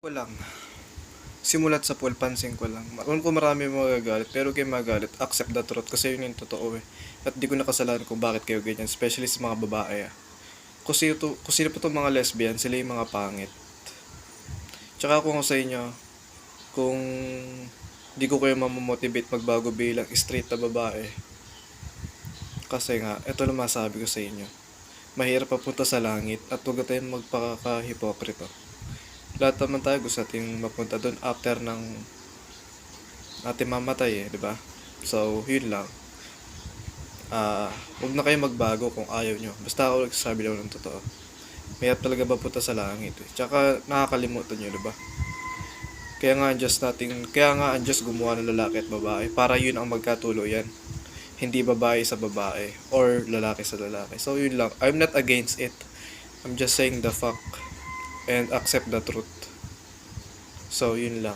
Ko lang, simulat sa pool, pansin ko lang. Alam ko marami magagalit, pero kayo magalit, accept the truth kasi yun yung totoo eh. At di ko nakasalanan kung bakit kayo ganyan, especially sa mga babae ah. Kung sino pa itong mga lesbian, sila yung mga pangit. Tsaka kung ako sa inyo, kung di ko kayo mamomotivate magbago bilang straight na babae, kasi nga, ito lang masabi ko sa inyo. Mahirap papunta sa langit at huwag tayong magpaka-hipokrito. Lahat naman tayo gusto natin mapunta doon after ng ating mamatay eh, di ba? So, yun lang. Huwag na kayo magbago kung ayaw nyo. Basta ako nagsasabi lang ng totoo. Mahirap talaga mapunta sa langit eh. Tsaka nakakalimutan nyo, di ba? Kaya nga ang Diyos gumawa ng lalaki at babae para yun ang magkatuluyan. Hindi babae sa babae or lalaki sa lalaki. So, yun lang. I'm not against it. I'm just saying the fact and accept the truth. So, yun lang.